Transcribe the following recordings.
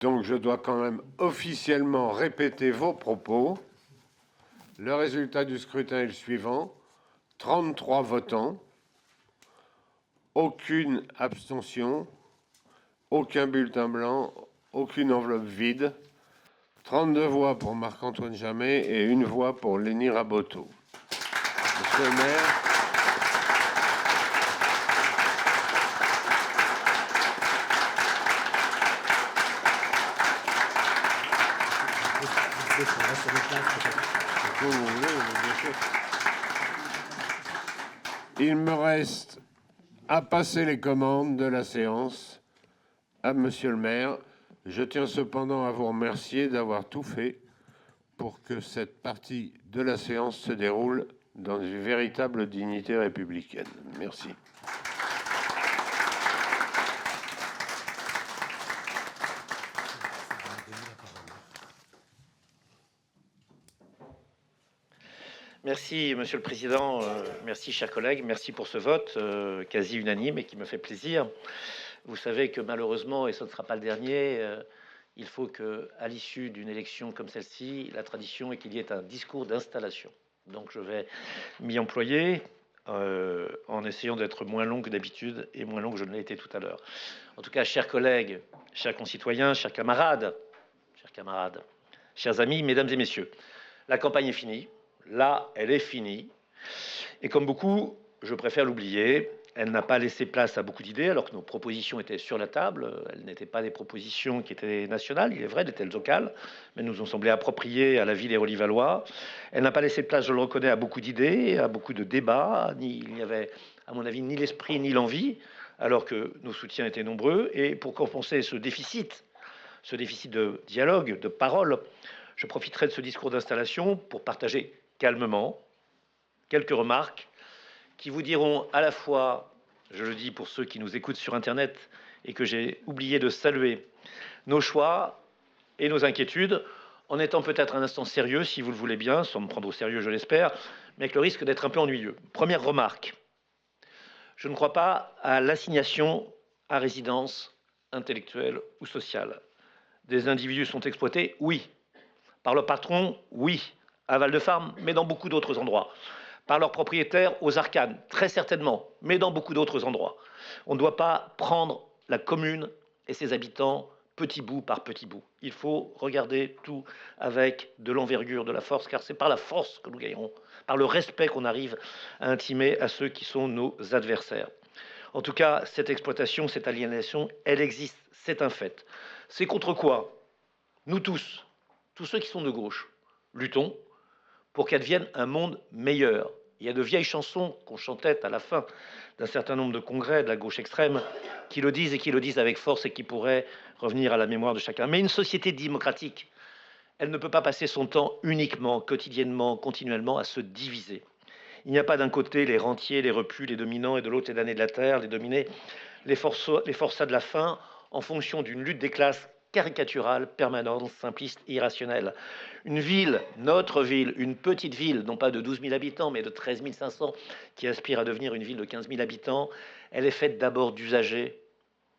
Donc je dois quand même officiellement répéter vos propos. Le résultat du scrutin est le suivant. 33 votants, aucune abstention, aucun bulletin blanc, aucune enveloppe vide, 32 voix pour Marc-Antoine Jamet et 1 voix pour Léni Raboteau. Monsieur le maire, il me reste à passer les commandes de la séance à monsieur le maire. Je tiens cependant à vous remercier d'avoir tout fait pour que cette partie de la séance se déroule dans une véritable dignité républicaine. Merci. Merci, Monsieur le Président. Merci, chers collègues. Merci pour ce vote quasi unanime et qui me fait plaisir. Vous savez que malheureusement, et ce ne sera pas le dernier, il faut qu'à l'issue d'une élection comme celle-ci, la tradition est qu'il y ait un discours d'installation. Donc je vais m'y employer en essayant d'être moins long que d'habitude et moins long que je ne l'ai été tout à l'heure. En tout cas, chers collègues, chers concitoyens, chers camarades, chers amis, mesdames et messieurs, la campagne est finie. Là, elle est finie. Et comme beaucoup, je préfère l'oublier. Elle n'a pas laissé place à beaucoup d'idées, alors que nos propositions étaient sur la table. Elles n'étaient pas des propositions qui étaient nationales, il est vrai, elles étaient locales, mais nous ont semblé appropriées à la vie des Rolivallois. Elle n'a pas laissé place, je le reconnais, à beaucoup d'idées, à beaucoup de débats. Il n'y avait, à mon avis, ni l'esprit ni l'envie, alors que nos soutiens étaient nombreux. Et pour compenser ce déficit de dialogue, de parole, je profiterai de ce discours d'installation pour partager calmement quelques remarques qui vous diront à la fois, je le dis pour ceux qui nous écoutent sur Internet et que j'ai oublié de saluer, nos choix et nos inquiétudes, en étant peut-être un instant sérieux, si vous le voulez bien, sans me prendre au sérieux, je l'espère, mais avec le risque d'être un peu ennuyeux. Première remarque, je ne crois pas à l'assignation à résidence intellectuelle ou sociale. Des individus sont exploités, oui. Par leur patron, oui. À Val-de-Marne, mais dans beaucoup d'autres endroits. Par leurs propriétaires aux Arcanes, très certainement, mais dans beaucoup d'autres endroits. On ne doit pas prendre la commune et ses habitants petit bout par petit bout. Il faut regarder tout avec de l'envergure, de la force, car c'est par la force que nous gagnerons, par le respect qu'on arrive à intimer à ceux qui sont nos adversaires. En tout cas, cette exploitation, cette aliénation, elle existe, c'est un fait. C'est contre quoi? Nous tous ceux qui sont de gauche, luttons pour qu'advienne un monde meilleur. Il y a de vieilles chansons qu'on chantait à la fin d'un certain nombre de congrès de la gauche extrême qui le disent et qui le disent avec force et qui pourraient revenir à la mémoire de chacun. Mais une société démocratique, elle ne peut pas passer son temps uniquement, quotidiennement, continuellement à se diviser. Il n'y a pas d'un côté les rentiers, les repus, les dominants et de l'autre les damnés de la terre, les dominés, les forçats de la faim en fonction d'une lutte des classes caricaturale, permanente, simpliste, irrationnelle. Une ville, notre ville, une petite ville, non pas de 12 000 habitants, mais de 13 500, qui aspire à devenir une ville de 15 000 habitants, elle est faite d'abord d'usagers,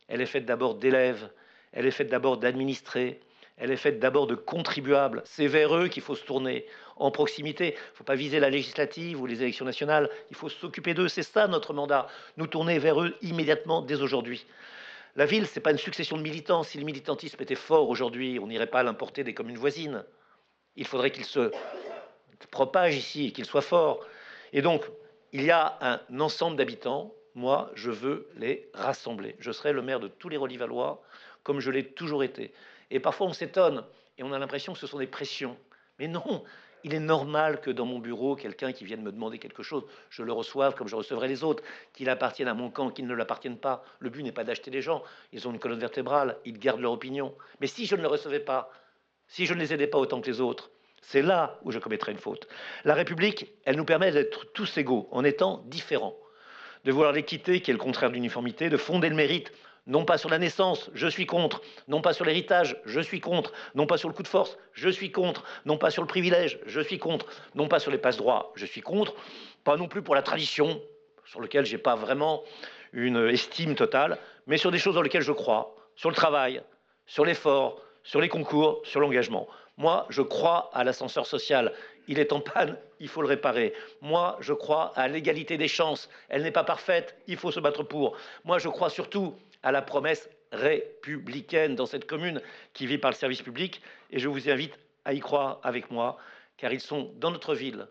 elle est faite d'abord d'élèves, elle est faite d'abord d'administrés, elle est faite d'abord de contribuables. C'est vers eux qu'il faut se tourner, en proximité. Il ne faut pas viser la législative ou les élections nationales, il faut s'occuper d'eux, c'est ça notre mandat, nous tourner vers eux immédiatement, dès aujourd'hui. La ville, ce n'est pas une succession de militants. Si le militantisme était fort aujourd'hui, on n'irait pas l'importer des communes voisines. Il faudrait qu'il se propage ici et qu'il soit fort. Et donc, il y a un ensemble d'habitants. Moi, je veux les rassembler. Je serai le maire de tous les Rolivallois, comme je l'ai toujours été. Et parfois, on s'étonne et on a l'impression que ce sont des pressions. Mais non, il est normal que dans mon bureau, quelqu'un qui vienne me demander quelque chose, je le reçoive comme je recevrai les autres, qu'il appartienne à mon camp, qu'il ne l'appartienne pas. Le but n'est pas d'acheter des gens. Ils ont une colonne vertébrale, ils gardent leur opinion. Mais si je ne les recevais pas, si je ne les aidais pas autant que les autres, c'est là où je commettrais une faute. La République, elle nous permet d'être tous égaux, en étant différents. De vouloir l'équité, qui est le contraire de l'uniformité, de fonder le mérite, non pas sur la naissance, je suis contre, non pas sur l'héritage, je suis contre, non pas sur le coup de force, je suis contre, non pas sur le privilège, je suis contre, non pas sur les passe-droits, je suis contre, pas non plus pour la tradition, sur lequel j'ai pas vraiment une estime totale, mais sur des choses dans lesquelles je crois, sur le travail, sur l'effort, sur les concours, sur l'engagement. Moi, je crois à l'ascenseur social. Il est en panne, il faut le réparer. Moi, je crois à l'égalité des chances. Elle n'est pas parfaite, il faut se battre pour. Moi, je crois surtout à la promesse républicaine dans cette commune qui vit par le service public. Et je vous invite à y croire avec moi, car ils sont dans notre ville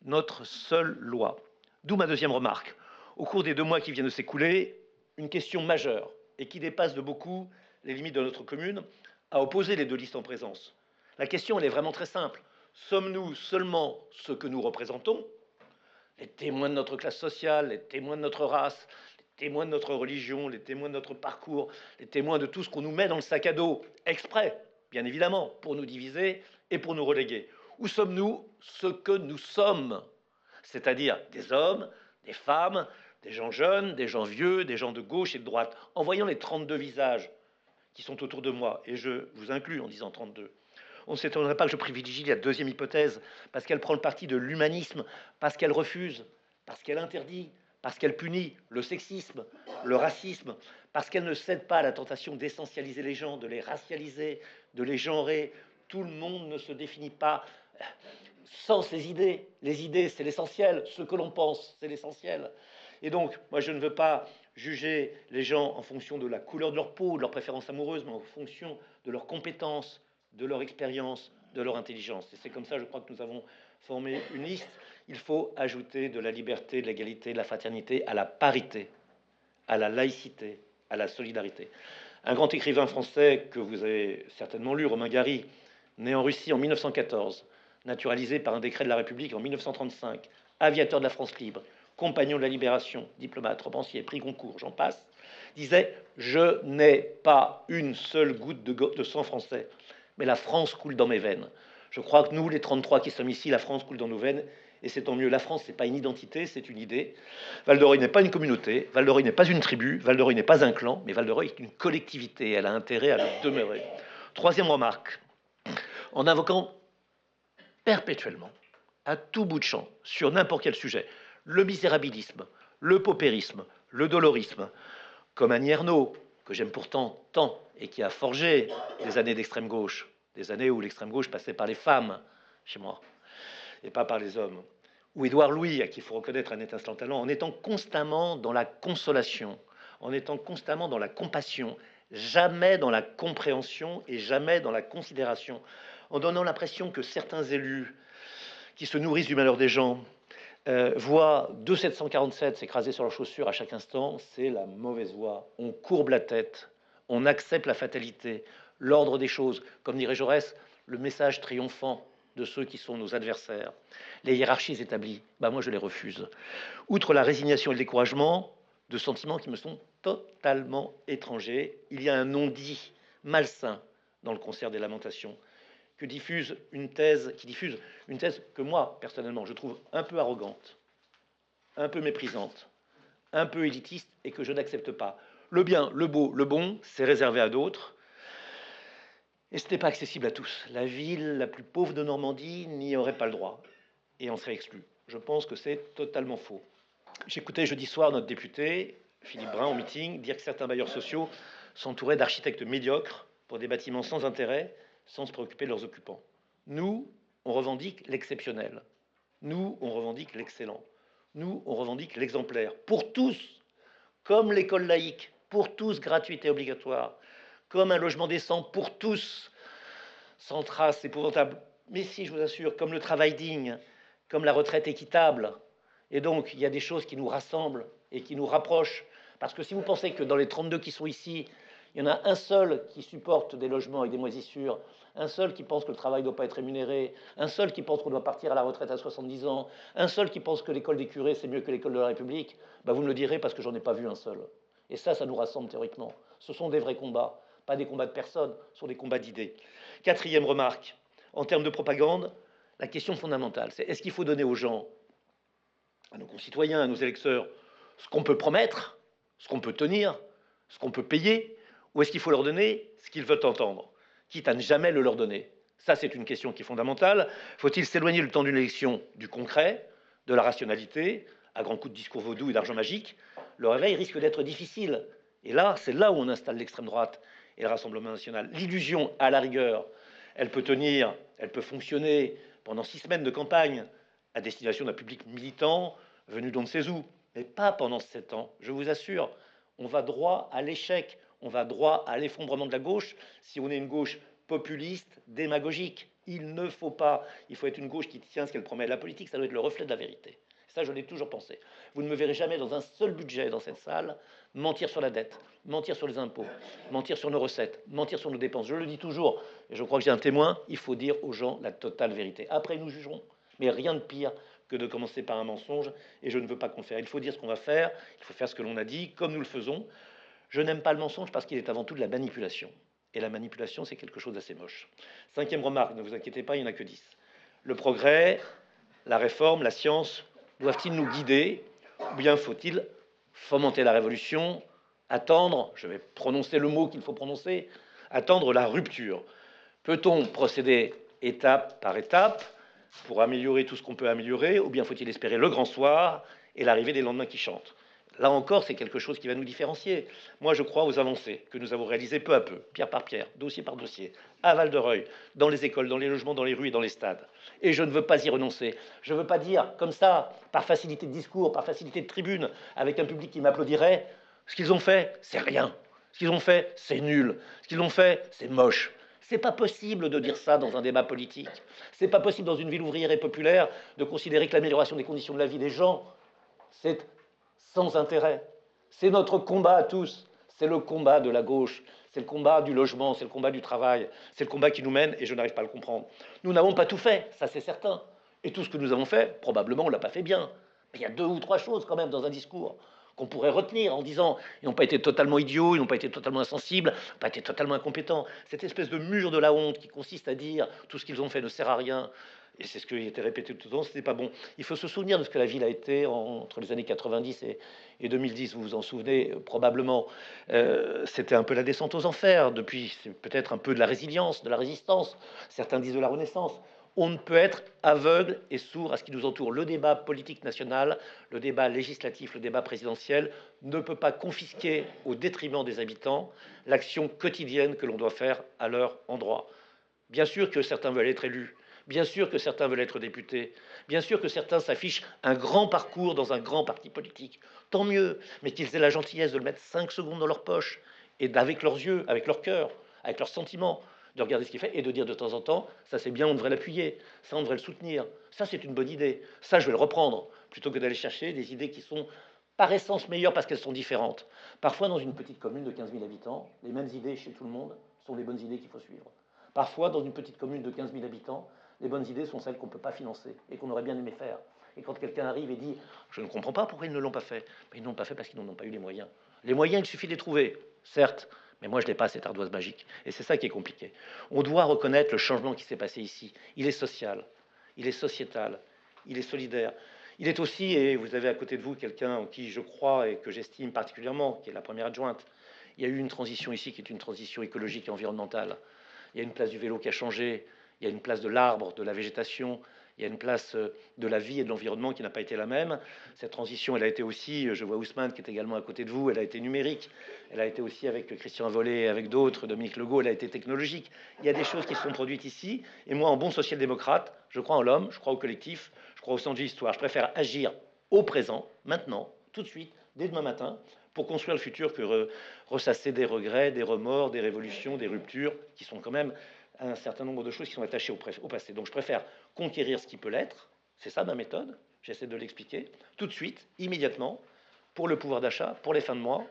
notre seule loi. D'où ma deuxième remarque. Au cours des 2 mois qui viennent de s'écouler, une question majeure et qui dépasse de beaucoup les limites de notre commune a opposé les 2 listes en présence. La question, elle est vraiment très simple. Sommes-nous seulement ce que nous représentons, les témoins de notre classe sociale, les témoins de notre race, les témoins de notre religion, les témoins de notre parcours, les témoins de tout ce qu'on nous met dans le sac à dos, exprès, bien évidemment, pour nous diviser et pour nous reléguer? Ou sommes-nous ce que nous sommes, c'est-à-dire des hommes, des femmes, des gens jeunes, des gens vieux, des gens de gauche et de droite? En voyant les 32 visages qui sont autour de moi, et je vous inclus en disant 32, on ne s'étonnerait pas que je privilégie la deuxième hypothèse, parce qu'elle prend le parti de l'humanisme, parce qu'elle refuse, parce qu'elle interdit, parce qu'elle punit le sexisme, le racisme, parce qu'elle ne cède pas à la tentation d'essentialiser les gens, de les racialiser, de les genrer. Tout le monde ne se définit pas sans ses idées. Les idées, c'est l'essentiel. Ce que l'on pense, c'est l'essentiel. Et donc, moi, je ne veux pas juger les gens en fonction de la couleur de leur peau, de leur préférence amoureuse, mais en fonction de leurs compétences, de leur expérience, de leur intelligence. Et c'est comme ça, je crois, que nous avons formé une liste. Il faut ajouter de la liberté, de l'égalité, de la fraternité à la parité, à la laïcité, à la solidarité. Un grand écrivain français que vous avez certainement lu, Romain Gary, né en Russie en 1914, naturalisé par un décret de la République en 1935, aviateur de la France libre, compagnon de la Libération, diplomate, romancier, prix Goncourt, j'en passe, disait « Je n'ai pas une seule goutte de sang français, mais la France coule dans mes veines. » Je crois que nous, les 33 qui sommes ici, la France coule dans nos veines, et c'est tant mieux. La France, c'est pas une identité, c'est une idée. Val-de-Reuil n'est pas une communauté, Val-de-Reuil n'est pas une tribu, Val-de-Reuil n'est pas un clan, mais Val-de-Reuil est une collectivité. Elle a intérêt à le demeurer. Troisième remarque. En invoquant perpétuellement, à tout bout de champ, sur n'importe quel sujet, le misérabilisme, le paupérisme, le dolorisme, comme Annie Ernaux, que j'aime pourtant tant et qui a forgé des années d'extrême gauche, des années où l'extrême gauche passait par les femmes chez moi et pas par les hommes, ou Édouard Louis, à qui il faut reconnaître un étincelant talent, en étant constamment dans la consolation, en étant constamment dans la compassion, jamais dans la compréhension et jamais dans la considération, en donnant l'impression que certains élus qui se nourrissent du malheur des gens voient 2 747 s'écraser sur leurs chaussures à chaque instant. C'est la mauvaise voie. On courbe la tête, on accepte la fatalité, l'ordre des choses. Comme dirait Jaurès, le message triomphant de ceux qui sont nos adversaires. Les hiérarchies établies, moi je les refuse. Outre la résignation et le découragement, de sentiments qui me sont totalement étrangers, il y a un non-dit malsain dans le concert des lamentations qui diffuse une thèse que moi, personnellement, je trouve un peu arrogante, un peu méprisante, un peu élitiste et que je n'accepte pas. Le bien, le beau, le bon, c'est réservé à d'autres. Et ce n'est pas accessible à tous. La ville la plus pauvre de Normandie n'y aurait pas le droit et en serait exclue. Je pense que c'est totalement faux. J'écoutais jeudi soir notre député, Philippe Brun, en meeting, dire que certains bailleurs sociaux s'entouraient d'architectes médiocres pour des bâtiments sans intérêt, sans se préoccuper de leurs occupants. Nous, on revendique l'exceptionnel. Nous, on revendique l'excellent. Nous, on revendique l'exemplaire. Pour tous, comme l'école laïque, pour tous, gratuite et obligatoire, comme un logement décent pour tous, sans trace épouvantable. Mais si, je vous assure, comme le travail digne, comme la retraite équitable. Et donc, il y a des choses qui nous rassemblent et qui nous rapprochent. Parce que si vous pensez que dans les 32 qui sont ici, il y en a un seul qui supporte des logements avec des moisissures, un seul qui pense que le travail ne doit pas être rémunéré, un seul qui pense qu'on doit partir à la retraite à 70 ans, un seul qui pense que l'école des curés, c'est mieux que l'école de la République, vous me le direz parce que j'en ai pas vu un seul. Et ça nous rassemble théoriquement. Ce sont des vrais combats, pas des combats de personnes, ce sont des combats d'idées. Quatrième remarque, en termes de propagande, la question fondamentale, c'est est-ce qu'il faut donner aux gens, à nos concitoyens, à nos électeurs, ce qu'on peut promettre, ce qu'on peut tenir, ce qu'on peut payer, ou est-ce qu'il faut leur donner ce qu'ils veulent entendre, quitte à ne jamais le leur donner? Ça, c'est une question qui est fondamentale. Faut-il s'éloigner le temps d'une élection du concret, de la rationalité, à grands coups de discours vaudou et d'argent magique? Le réveil risque d'être difficile. Et là, c'est là où on installe l'extrême droite. et le Rassemblement national. L'illusion, à la rigueur, elle peut tenir, elle peut fonctionner pendant 6 semaines de campagne à destination d'un public militant venu d'on ne sait où, mais pas pendant 7 ans. Je vous assure, on va droit à l'échec, on va droit à l'effondrement de la gauche si on est une gauche populiste, démagogique. Il ne faut pas. Il faut être une gauche qui tient ce qu'elle promet. La politique, ça doit être le reflet de la vérité. Ça, je l'ai toujours pensé. Vous ne me verrez jamais dans un seul budget dans cette salle mentir sur la dette, mentir sur les impôts, mentir sur nos recettes, mentir sur nos dépenses. Je le dis toujours, et je crois que j'ai un témoin, il faut dire aux gens la totale vérité. Après, nous jugerons, mais rien de pire que de commencer par un mensonge, et je ne veux pas qu'on le fasse. Il faut dire ce qu'on va faire, il faut faire ce que l'on a dit, comme nous le faisons. Je n'aime pas le mensonge parce qu'il est avant tout de la manipulation. Et la manipulation, c'est quelque chose d'assez moche. 5e remarque, ne vous inquiétez pas, il n'y en a que 10. Le progrès, la réforme, la science, doivent-ils nous guider, ou bien faut-il fomenter la révolution, attendre, je vais prononcer le mot qu'il faut prononcer, attendre la rupture? Peut-on procéder étape par étape pour améliorer tout ce qu'on peut améliorer, ou bien faut-il espérer le grand soir et l'arrivée des lendemains qui chantent? Là encore, c'est quelque chose qui va nous différencier. Moi, je crois aux avancées que nous avons réalisées peu à peu, pierre par pierre, dossier par dossier, à Val-de-Reuil, dans les écoles, dans les logements, dans les rues et dans les stades. Et je ne veux pas y renoncer. Je ne veux pas dire comme ça, par facilité de discours, par facilité de tribune, avec un public qui m'applaudirait, ce qu'ils ont fait, c'est rien. Ce qu'ils ont fait, c'est nul. Ce qu'ils ont fait, c'est moche. C'est pas possible de dire ça dans un débat politique. C'est pas possible dans une ville ouvrière et populaire de considérer que l'amélioration des conditions de la vie des gens, c'est sans intérêt. C'est notre combat à tous. C'est le combat de la gauche. C'est le combat du logement. C'est le combat du travail. C'est le combat qui nous mène et je n'arrive pas à le comprendre. Nous n'avons pas tout fait, ça c'est certain. Et tout ce que nous avons fait, probablement, on ne l'a pas fait bien. Mais il y a 2 ou 3 choses quand même dans un discours qu'on pourrait retenir en disant ils n'ont pas été totalement idiots, ils n'ont pas été totalement insensibles, ils n'ont pas été totalement incompétents. Cette espèce de mur de la honte qui consiste à dire tout ce qu'ils ont fait ne sert à rien, et c'est ce qui a été répété tout le temps, c'était pas bon. Il faut se souvenir de ce que la ville a été entre les années 90 et 2010, vous vous en souvenez probablement. C'était un peu la descente aux enfers, depuis c'est peut-être un peu de la résilience, de la résistance, certains disent de la renaissance. On ne peut être aveugle et sourd à ce qui nous entoure. Le débat politique national, le débat législatif, le débat présidentiel ne peut pas confisquer au détriment des habitants l'action quotidienne que l'on doit faire à leur endroit. Bien sûr que certains veulent être élus, bien sûr que certains veulent être députés, bien sûr que certains s'affichent un grand parcours dans un grand parti politique. Tant mieux, mais qu'ils aient la gentillesse de le mettre 5 secondes dans leur poche et d'avec leurs yeux, avec leur cœur, avec leurs sentiments, de regarder ce qu'il fait et de dire de temps en temps, ça c'est bien, on devrait l'appuyer, ça on devrait le soutenir, ça c'est une bonne idée, ça je vais le reprendre, plutôt que d'aller chercher des idées qui sont par essence meilleures parce qu'elles sont différentes. Parfois dans une petite commune de 15 000 habitants, les mêmes idées chez tout le monde sont les bonnes idées qu'il faut suivre. Parfois dans une petite commune de 15 000 habitants, les bonnes idées sont celles qu'on ne peut pas financer et qu'on aurait bien aimé faire. Et quand quelqu'un arrive et dit « je ne comprends pas pourquoi ils ne l'ont pas fait », mais ils ne l'ont pas fait parce qu'ils n'en ont pas eu les moyens. Les moyens, il suffit de les trouver, certes, mais moi, je n'ai pas cette ardoise magique. Et c'est ça qui est compliqué. On doit reconnaître le changement qui s'est passé ici. Il est social, il est sociétal, il est solidaire. Il est aussi, et vous avez à côté de vous quelqu'un en qui je crois et que j'estime particulièrement, qui est la première adjointe, il y a eu une transition ici qui est une transition écologique et environnementale. Il y a une place du vélo qui a changé, il y a une place de l'arbre, de la végétation, il y a une place de la vie et de l'environnement qui n'a pas été la même. Cette transition, elle a été aussi, je vois Ousmane qui est également à côté de vous, elle a été numérique, elle a été aussi avec Christian Vollet, avec d'autres, Dominique Legault, elle a été technologique. Il y a des choses qui se sont produites ici, et moi, en bon social-démocrate, je crois en l'homme, je crois au collectif, je crois au sens de l'histoire. Je préfère agir au présent, maintenant, tout de suite, dès demain matin, pour construire le futur que ressasser des regrets, des remords, des révolutions, des ruptures, qui sont quand même un certain nombre de choses qui sont attachées au passé. Donc je préfère conquérir ce qui peut l'être, c'est ça ma méthode, j'essaie de l'expliquer, tout de suite, immédiatement, pour le pouvoir d'achat, pour les fins de mois,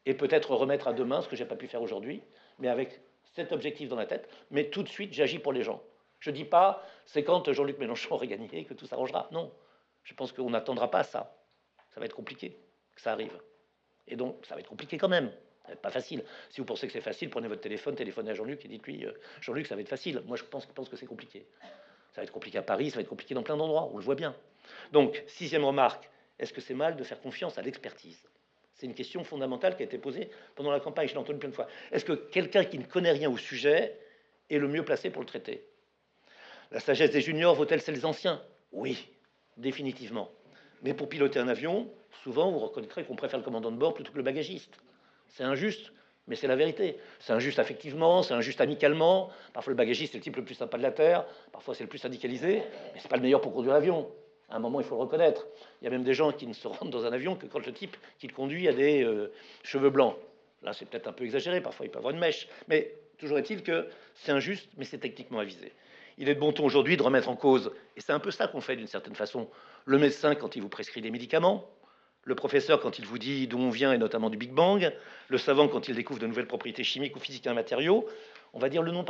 et peut-être remettre à demain ce que j'ai pas pu faire aujourd'hui, mais avec cet objectif dans la tête, mais tout de suite, j'agis pour les gens. Je dis pas, c'est quand Jean-Luc Mélenchon aurait gagné que tout s'arrangera. Non, je pense qu'on n'attendra pas ça. Ça va être compliqué que ça arrive. Et donc, ça va être compliqué quand même. Ça va être pas facile. Si vous pensez que c'est facile, prenez votre téléphone, téléphonez à Jean-Luc et dites-lui, Jean-Luc, ça va être facile. Moi, je pense que c'est compliqué. Ça va être compliqué à Paris, ça va être compliqué dans plein d'endroits, on le voit bien. Donc, 6e remarque, est-ce que c'est mal de faire confiance à l'expertise? C'est une question fondamentale qui a été posée pendant la campagne, je l'ai entendu plein de fois. Est-ce que quelqu'un qui ne connaît rien au sujet est le mieux placé pour le traiter? La sagesse des juniors vaut-elle celle des anciens? Oui, définitivement. Mais pour piloter un avion, souvent, vous reconnaîtrez qu'on préfère le commandant de bord plutôt que le bagagiste. C'est injuste, Mais c'est la vérité. C'est injuste affectivement, c'est injuste amicalement. Parfois, le bagagiste, c'est le type le plus sympa de la Terre. Parfois, c'est le plus syndicalisé. Mais c'est pas le meilleur pour conduire l'avion. À un moment, il faut le reconnaître. Il y a même des gens qui ne se rendent dans un avion que quand le type qui le conduit a des cheveux blancs. Là, c'est peut-être un peu exagéré. Parfois, il peut avoir une mèche. Mais toujours est-il que c'est injuste, mais c'est techniquement avisé. Il est de bon ton aujourd'hui de remettre en cause, et c'est un peu ça qu'on fait d'une certaine façon, le médecin quand il vous prescrit des médicaments, le professeur quand il vous dit d'où on vient et notamment du Big Bang, le savant quand il découvre de nouvelles propriétés chimiques ou physiques d'un matériau. On va dire le nom,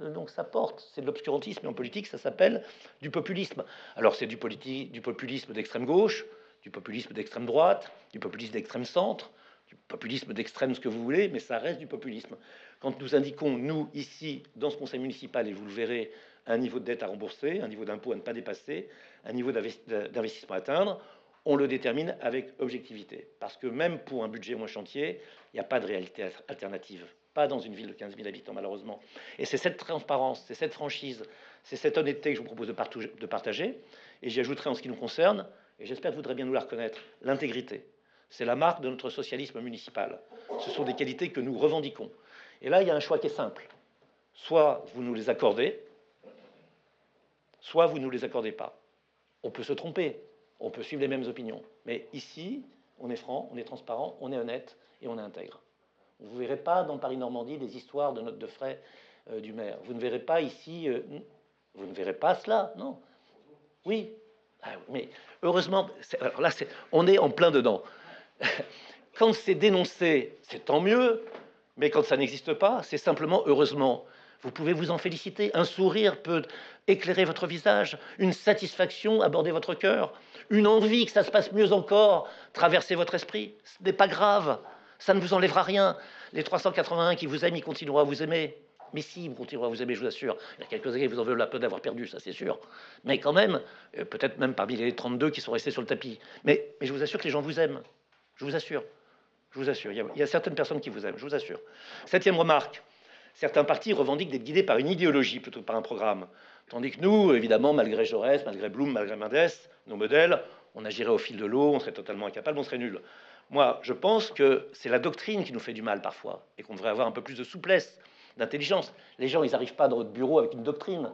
le nom que ça porte, c'est de l'obscurantisme, et en politique ça s'appelle du populisme. Alors c'est du populisme d'extrême gauche, du populisme d'extrême droite, du populisme d'extrême centre, du populisme d'extrême ce que vous voulez, mais ça reste du populisme. Quand nous indiquons, nous, ici, dans ce conseil municipal, et vous le verrez, un niveau de dette à rembourser, un niveau d'impôt à ne pas dépasser, un niveau d'investissement à atteindre, on le détermine avec objectivité. Parce que même pour un budget moins chantier, il n'y a pas de réalité alternative. Pas dans une ville de 15 000 habitants, malheureusement. Et c'est cette transparence, c'est cette franchise, c'est cette honnêteté que je vous propose de partager. Et j'y ajouterai en ce qui nous concerne, et j'espère que vous voudrez bien nous la reconnaître, l'intégrité. C'est la marque de notre socialisme municipal. Ce sont des qualités que nous revendiquons. Et là, il y a un choix qui est simple. Soit vous nous les accordez, soit vous ne nous les accordez pas. On peut se tromper, on peut suivre les mêmes opinions. Mais ici, on est franc, on est transparent, on est honnête et on est intègre. Vous ne verrez pas dans Paris-Normandie des histoires de notes de frais du maire. Vous ne verrez pas ici, vous ne verrez pas cela, non. Oui, mais heureusement, alors là, on est en plein dedans. Quand c'est dénoncé, c'est tant mieux, mais quand ça n'existe pas, c'est simplement heureusement. Vous pouvez vous en féliciter. Un sourire peut éclairer votre visage, une satisfaction aborder votre cœur, une envie que ça se passe mieux encore traverser votre esprit. Ce n'est pas grave, ça ne vous enlèvera rien. Les 381 qui vous aiment, ils continueront à vous aimer. Mais si, vous continuerez à vous aimer, je vous assure. Il y a quelques années, vous en veulent la peu d'avoir perdu, ça c'est sûr. Mais quand même, peut-être même parmi les 32 qui sont restés sur le tapis. Mais je vous assure que les gens vous aiment. Je vous assure. Je vous assure. Il y a certaines personnes qui vous aiment, je vous assure. Septième remarque. Certains partis revendiquent d'être guidés par une idéologie plutôt que par un programme. Tandis que nous, évidemment, malgré Jaurès, malgré Blum, malgré Mendes, nos modèles, on agirait au fil de l'eau, on serait totalement incapable, on serait nul. Moi, je pense que c'est la doctrine qui nous fait du mal parfois et qu'on devrait avoir un peu plus de souplesse, d'intelligence. Les gens, ils n'arrivent pas dans votre bureau avec une doctrine.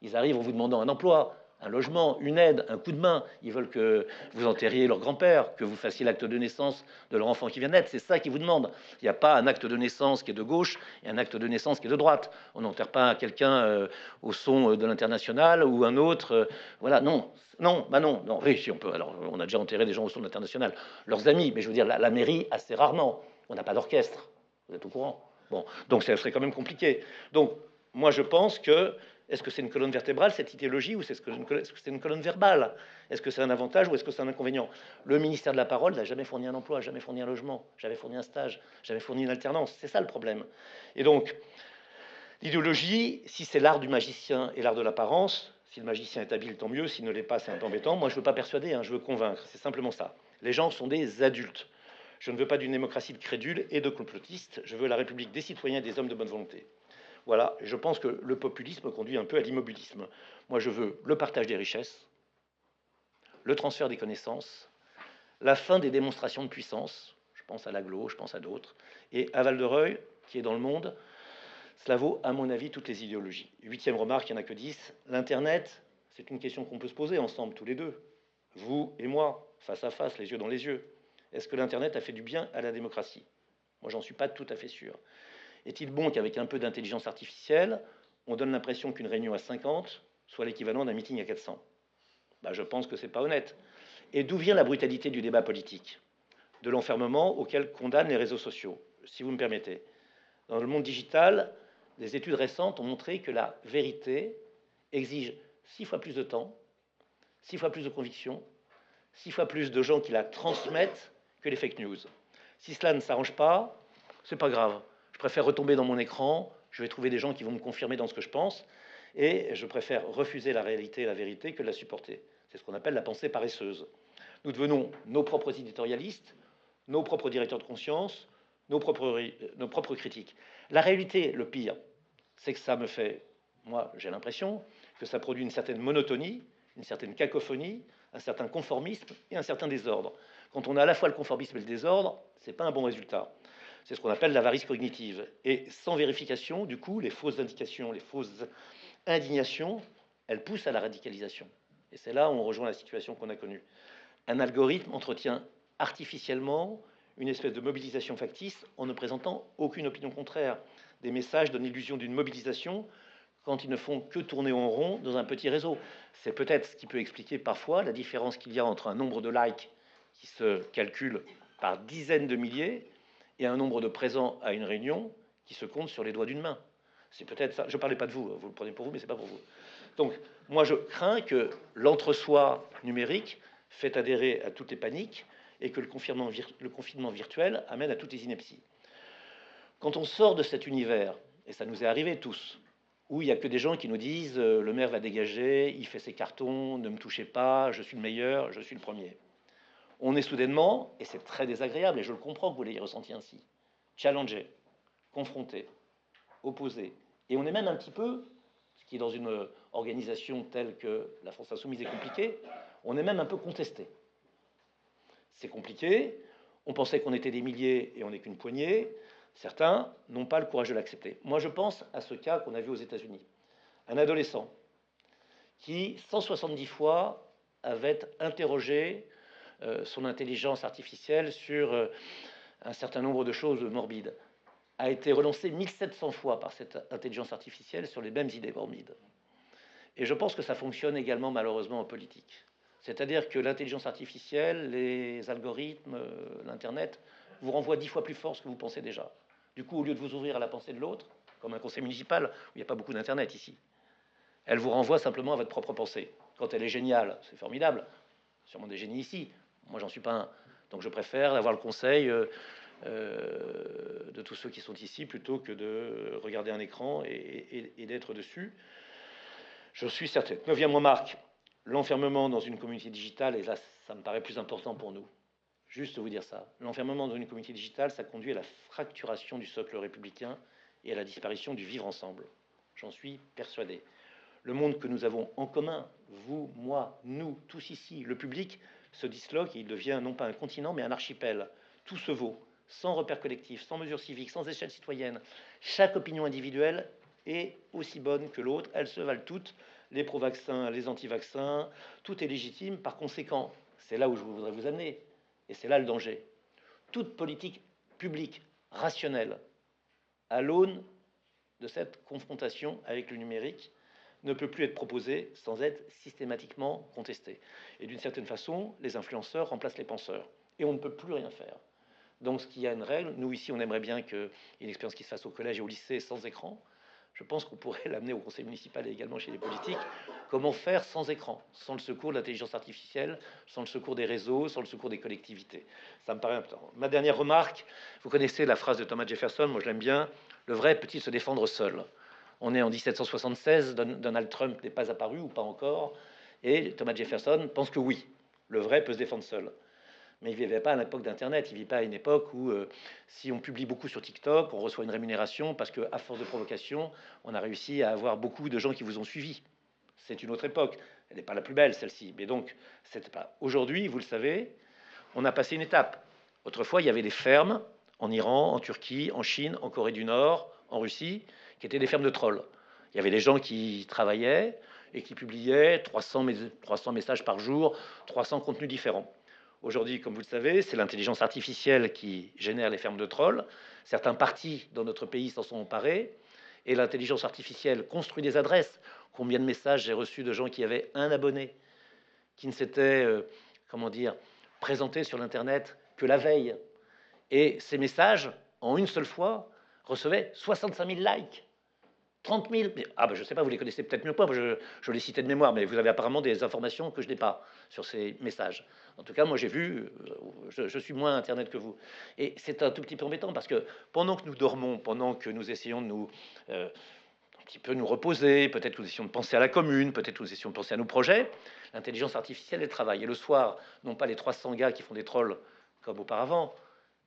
Ils arrivent en vous demandant un emploi, un logement, une aide, un coup de main. Ils veulent que vous enterriez leur grand-père, que vous fassiez l'acte de naissance de leur enfant qui vient naître. C'est ça qu'ils vous demandent. Il n'y a pas un acte de naissance qui est de gauche et un acte de naissance qui est de droite. On n'enterre pas quelqu'un au son de l'International ou un autre. Voilà, non. Non, bah non, non, oui, si on peut. Alors, on a déjà enterré des gens au son de l'International, leurs amis, mais je veux dire, la mairie, assez rarement. On n'a pas d'orchestre. Vous êtes au courant? Bon, donc ça serait quand même compliqué. Donc, moi, je pense que est-ce que c'est une colonne vertébrale, cette idéologie, ou est-ce que c'est une colonne verbale? Est-ce que c'est un avantage ou est-ce que c'est un inconvénient? Le ministère de la Parole n'a jamais fourni un emploi, jamais fourni un logement, jamais fourni un stage, jamais fourni une alternance. C'est ça le problème. Et donc, l'idéologie, si c'est l'art du magicien et l'art de l'apparence, si le magicien est habile, tant mieux. S'il ne l'est pas, c'est un peu embêtant. Moi, je ne veux pas persuader, hein, je veux convaincre. C'est simplement ça. Les gens sont des adultes. Je ne veux pas d'une démocratie de crédules et de complotistes. Je veux la République des citoyens et des hommes de bonne volonté. Voilà, je pense que le populisme conduit un peu à l'immobilisme. Moi, je veux le partage des richesses, le transfert des connaissances, la fin des démonstrations de puissance, je pense à l'aglo, je pense à d'autres, et à Val-de-Reuil, qui est dans le monde, cela vaut, à mon avis, toutes les idéologies. Huitième remarque, il n'y en a que 10, l'Internet, c'est une question qu'on peut se poser ensemble, tous les deux, vous et moi, face à face, les yeux dans les yeux. Est-ce que l'Internet a fait du bien à la démocratie? Moi, j'en suis pas tout à fait sûr. Est-il bon qu'avec un peu d'intelligence artificielle, on donne l'impression qu'une réunion à 50 soit l'équivalent d'un meeting à 400? Je pense que c'est pas honnête. Et d'où vient la brutalité du débat politique? De l'enfermement auquel condamnent les réseaux sociaux, si vous me permettez. Dans le monde digital, des études récentes ont montré que la vérité exige 6 fois plus de temps, 6 fois plus de conviction, 6 fois plus de gens qui la transmettent que les fake news. Si cela ne s'arrange pas, c'est pas grave. Je préfère retomber dans mon écran, je vais trouver des gens qui vont me confirmer dans ce que je pense, et je préfère refuser la réalité et la vérité que de la supporter. C'est ce qu'on appelle la pensée paresseuse. Nous devenons nos propres éditorialistes, nos propres directeurs de conscience, nos propres critiques. La réalité, le pire, c'est que ça me fait, moi j'ai l'impression, que ça produit une certaine monotonie, une certaine cacophonie, un certain conformisme et un certain désordre. Quand on a à la fois le conformisme et le désordre, c'est pas un bon résultat. C'est ce qu'on appelle l'avarice cognitive. Et sans vérification, du coup, les fausses indications, les fausses indignations, elles poussent à la radicalisation. Et c'est là où on rejoint la situation qu'on a connue. Un algorithme entretient artificiellement une espèce de mobilisation factice en ne présentant aucune opinion contraire. Des messages donnent l'illusion d'une mobilisation quand ils ne font que tourner en rond dans un petit réseau. C'est peut-être ce qui peut expliquer parfois la différence qu'il y a entre un nombre de likes qui se calcule par dizaines de milliers et un nombre de présents à une réunion qui se compte sur les doigts d'une main. C'est peut-être ça. Je ne parlais pas de vous, vous le prenez pour vous, mais c'est pas pour vous. Donc, moi, je crains que l'entre-soi numérique fait adhérer à toutes les paniques et que le confinement virtuel amène à toutes les inepties. Quand on sort de cet univers, et ça nous est arrivé tous, où il n'y a que des gens qui nous disent le maire va dégager, il fait ses cartons, ne me touchez pas, je suis le meilleur, je suis le premier. On est soudainement, et c'est très désagréable, et je le comprends que vous l'ayez ressenti ainsi, challengé, confronté, opposé. Et on est même un petit peu, ce qui dans une organisation telle que la France Insoumise est compliqué, on est même un peu contesté. C'est compliqué, on pensait qu'on était des milliers et on n'est qu'une poignée. Certains n'ont pas le courage de l'accepter. Moi, je pense à ce cas qu'on a vu aux États-Unis. Un adolescent qui, 170 fois, avait interrogé son intelligence artificielle sur un certain nombre de choses morbides, a été relancé 1700 fois par cette intelligence artificielle sur les mêmes idées morbides. Et je pense que ça fonctionne également malheureusement en politique. C'est-à-dire que l'intelligence artificielle, les algorithmes, l'Internet, vous renvoient 10 fois plus fort ce que vous pensez déjà. Du coup, au lieu de vous ouvrir à la pensée de l'autre, comme un conseil municipal, où il n'y a pas beaucoup d'Internet ici, elle vous renvoie simplement à votre propre pensée. Quand elle est géniale, c'est formidable. Sûrement des génies ici. Moi, j'en suis pas un. Donc je préfère avoir le conseil de tous ceux qui sont ici plutôt que de regarder un écran et d'être dessus. Je suis certain. 9e remarque, l'enfermement dans une communauté digitale, et là, ça me paraît plus important pour nous. Juste vous dire ça. L'enfermement dans une communauté digitale, ça conduit à la fracturation du socle républicain et à la disparition du vivre ensemble. J'en suis persuadé. Le monde que nous avons en commun, vous, moi, nous, tous ici, le public, se disloque et il devient non pas un continent, mais un archipel. Tout se vaut, sans repère collectif, sans mesure civique, sans échelle citoyenne. Chaque opinion individuelle est aussi bonne que l'autre, elles se valent toutes, les pro-vaccins, les anti-vaccins, tout est légitime. Par conséquent, c'est là où je voudrais vous amener, et c'est là le danger. Toute politique publique, rationnelle, à l'aune de cette confrontation avec le numérique, ne peut plus être proposée sans être systématiquement contestée. Et d'une certaine façon, les influenceurs remplacent les penseurs. Et on ne peut plus rien faire. Donc, ce qu'il y a une règle, nous ici, on aimerait bien qu'il y ait une expérience qui se fasse au collège et au lycée sans écran. Je pense qu'on pourrait l'amener au conseil municipal et également chez les politiques. Comment faire sans écran, sans le secours de l'intelligence artificielle, sans le secours des réseaux, sans le secours des collectivités. Ça me paraît important. Ma dernière remarque, vous connaissez la phrase de Thomas Jefferson, moi je l'aime bien, le vrai peut-il se défendre seul? On est en 1776, Donald Trump n'est pas apparu ou pas encore, et Thomas Jefferson pense que oui, le vrai peut se défendre seul. Mais il ne vivait pas à l'époque d'Internet, il ne vit pas à une époque où si on publie beaucoup sur TikTok, on reçoit une rémunération parce qu'à force de provocation, on a réussi à avoir beaucoup de gens qui vous ont suivi. C'est une autre époque, elle n'est pas la plus belle celle-ci, mais donc c'est pas. Aujourd'hui, vous le savez, on a passé une étape. Autrefois, il y avait des fermes en Iran, en Turquie, en Chine, en Corée du Nord, en Russie, qui étaient des fermes de trolls. Il y avait des gens qui travaillaient et qui publiaient 300 messages par jour, 300 contenus différents. Aujourd'hui, comme vous le savez, c'est l'intelligence artificielle qui génère les fermes de trolls. Certains partis dans notre pays s'en sont emparés. Et l'intelligence artificielle construit des adresses. Combien de messages j'ai reçus de gens qui avaient un abonné, qui ne s'étaient, comment dire, présentés sur l'Internet que la veille. Et ces messages, en une seule fois, recevaient 65 000 likes. 30 000, je ne sais pas, vous les connaissez peut-être mieux que moi, je les citais de mémoire, mais vous avez apparemment des informations que je n'ai pas sur ces messages. En tout cas, moi j'ai vu, je suis moins Internet que vous. Et c'est un tout petit peu embêtant parce que pendant que nous dormons, pendant que nous essayons de nous, un petit peu nous reposer, peut-être que nous essayons de penser à la commune, peut-être que nous essayons de penser à nos projets, l'intelligence artificielle, elle travaille. Et le soir, non pas les 300 gars qui font des trolls comme auparavant,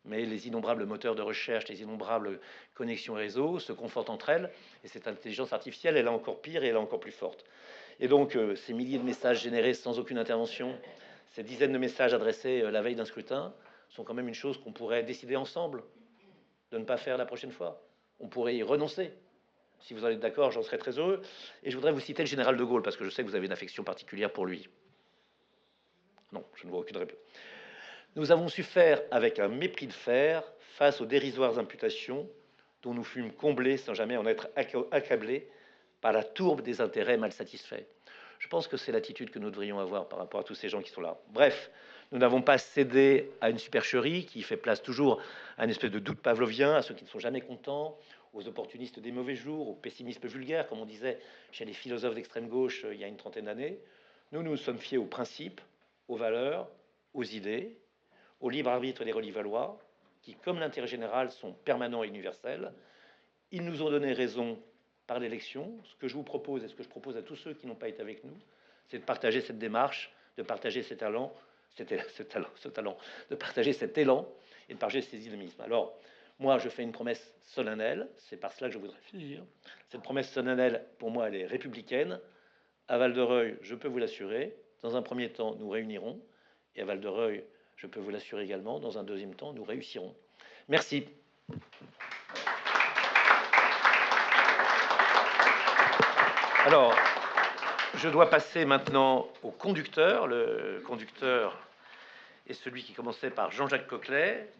mais les innombrables moteurs de recherche, les innombrables connexions réseau se confortent entre elles, et cette intelligence artificielle, elle est encore pire et elle est encore plus forte. Et donc, ces milliers de messages générés sans aucune intervention, ces dizaines de messages adressés la veille d'un scrutin, sont quand même une chose qu'on pourrait décider ensemble de ne pas faire la prochaine fois. On pourrait y renoncer. Si vous en êtes d'accord, j'en serais très heureux. Et je voudrais vous citer le général de Gaulle, parce que je sais que vous avez une affection particulière pour lui. Non, je ne vois aucune réponse. Nous avons su faire avec un mépris de fer face aux dérisoires imputations dont nous fûmes comblés sans jamais en être accablés par la tourbe des intérêts mal satisfaits. Je pense que c'est l'attitude que nous devrions avoir par rapport à tous ces gens qui sont là. Bref, nous n'avons pas cédé à une supercherie qui fait place toujours à une espèce de doute pavlovien, à ceux qui ne sont jamais contents, aux opportunistes des mauvais jours, au pessimisme vulgaire, comme on disait chez les philosophes d'extrême gauche il y a une trentaine d'années. Nous nous sommes fiés aux principes, aux valeurs, aux idées, au libre arbitre des relivallois, qui, comme l'intérêt général, sont permanents et universels. Ils nous ont donné raison par l'élection. Ce que je vous propose et ce que je propose à tous ceux qui n'ont pas été avec nous, c'est de partager cette démarche, de partager ces talents, de partager cet élan et de partager ces dynamismes. Alors, moi, je fais une promesse solennelle, c'est par cela que je voudrais finir. Cette promesse solennelle, pour moi, elle est républicaine. À Val-de-Reuil, je peux vous l'assurer, dans un premier temps, nous réunirons, et à Val-de-Reuil, je peux vous l'assurer également, dans un deuxième temps, nous réussirons. Merci. Alors, je dois passer maintenant au conducteur. Le conducteur est celui qui commençait par Jean-Jacques Coquelet.